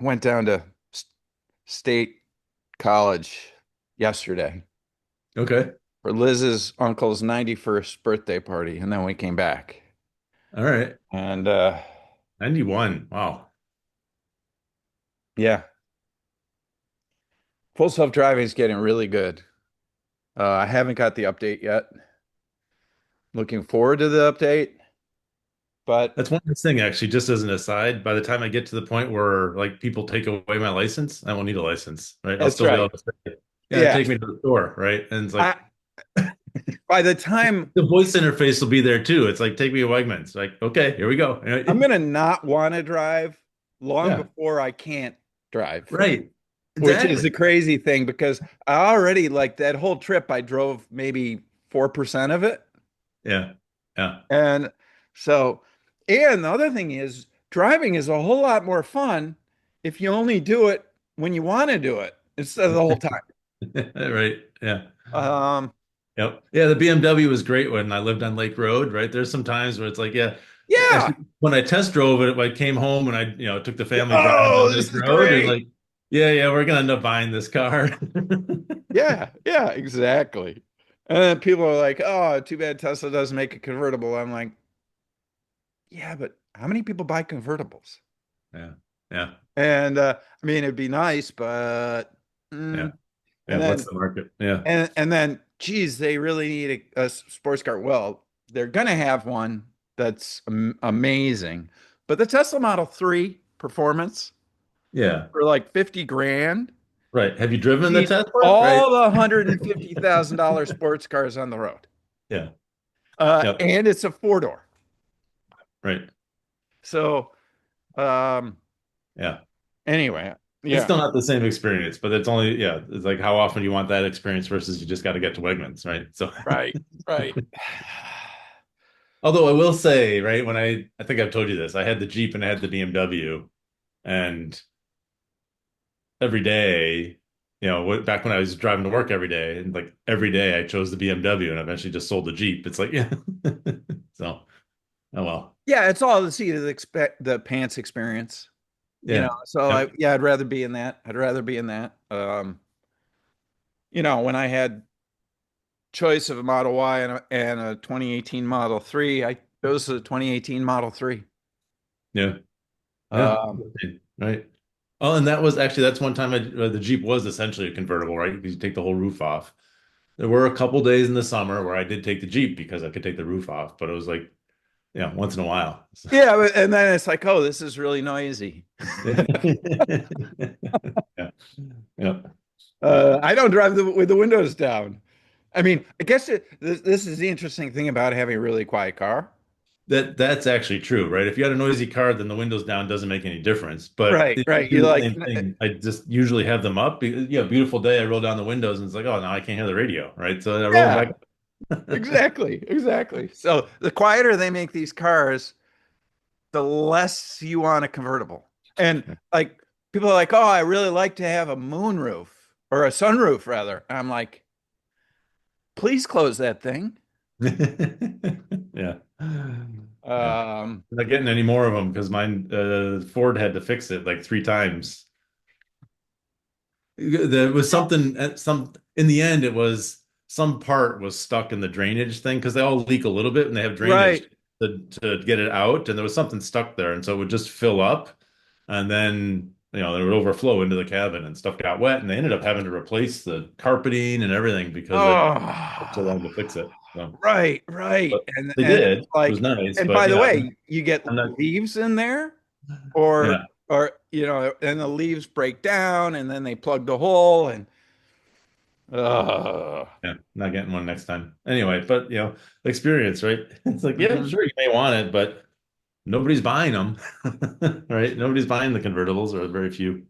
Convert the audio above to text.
went down to State College yesterday Okay. for Liz's uncle's 91st birthday party, and then we came back. All right. And 91. Wow. yeah, full self-driving is getting really good. I haven't got the update yet. Looking forward to the update, but That's one nice thing, actually, just as an aside. By the time I get to the point where like people take away my license, I won't need a license, right? I'll that's still be able right. to say, yeah, Yeah, take me to the store, right? And it's like I by the time the voice interface will be there too. It's like, take me to Wegmans. Like, okay, here we go. I'm gonna not want to drive long Yeah, before I can't drive. right. Which is Exactly. the crazy thing because I already like that whole trip, I drove maybe 4% of it. Yeah. Yeah. And so, and the other thing is driving is a whole lot more fun if you only do it when you want to do it instead of the whole time. Right. Yeah. Um, Yep. Yeah, the BMW was great when I lived on Lake Road, right? There's some times where it's like, yeah, yeah. actually, when I test drove it, I came home and I took the family driving Oh, down Lake this is Road and great. like, yeah, we're gonna end up buying this car. Yeah, yeah, exactly. And then people are like, oh, too bad Tesla doesn't make a convertible. I'm like, yeah, but how many people buy convertibles? Yeah, yeah, And I mean, it'd be nice, but yeah, mm, yeah. and What's then the market? Yeah, geez, they really need a sports car. Well, they're gonna have one that's amazing, but the Tesla Model 3 performance yeah. for like 50 grand Right. Have you driven the beats Tesla? Right. all the $150,000 sports cars on the road. Yeah. Yep. And it's a four door. Right. So, um, Yeah. anyway, It's yeah, still not the same experience, but it's only, yeah, it's like how often you want that experience versus you just got to get to Wegmans, right? So right, right. although I will say, right, when I think I've told you this, I had the Jeep and I had the BMW, and every day, back when I was driving to work every day, and like every day I chose the BMW and eventually just sold the Jeep. It's like, yeah. So, oh well. Yeah, it's all the seat of the expect the pants experience. Yeah. So Yep. I'd rather be in that. I'd rather be in that. When I had choice of a Model Y and a 2018 Model 3, I chose the 2018 Model 3. Yeah. Yeah. Um, Right. Oh, and that was actually that's one time the Jeep was essentially a convertible, right? Because you take the whole roof off. There were a couple days in the summer where I did take the Jeep because I could take the roof off, but it was like, yeah, once in a while. So, yeah, and then it's like, oh, this is really noisy. yeah. Yeah. I don't drive with the windows down. I mean, I guess this is the interesting thing about having a really quiet car. That's actually true, right? If you had a noisy car, then the windows down doesn't make any difference. But Right, if you right. You're do the like, same thing, I just usually have them up. Yeah, beautiful day. I roll down the windows and it's like, oh, now I can't hear the radio, right? So I roll them yeah, back. exactly, exactly. So the quieter they make these cars, the less you want a convertible. And like people are like, oh, I really like to have a moonroof or a sunroof rather. I'm like, please close that thing. Yeah. Yeah. Um, I'm not getting any more of them because mine Ford had to fix it like three times. There was something at some in the end it was some part was stuck in the drainage thing because they all leak a little bit and they have right. drainage to get it out and there was something stuck there and so it would just fill up and then it would overflow into the cabin and stuff got wet and they ended up having to replace the carpeting and everything because it took so Oh, long to fix it. So, right, right. but they And did. it's It was like, nice, and but by the yeah, way, you get I'm not. leaves in there or Yeah, and the leaves break down and then they plug the hole and uh yeah, not getting one next time. Anyway, but experience, right? It's like, yeah, mhm. sure, you may want it, but nobody's buying them, right? Nobody's buying the convertibles, or very few.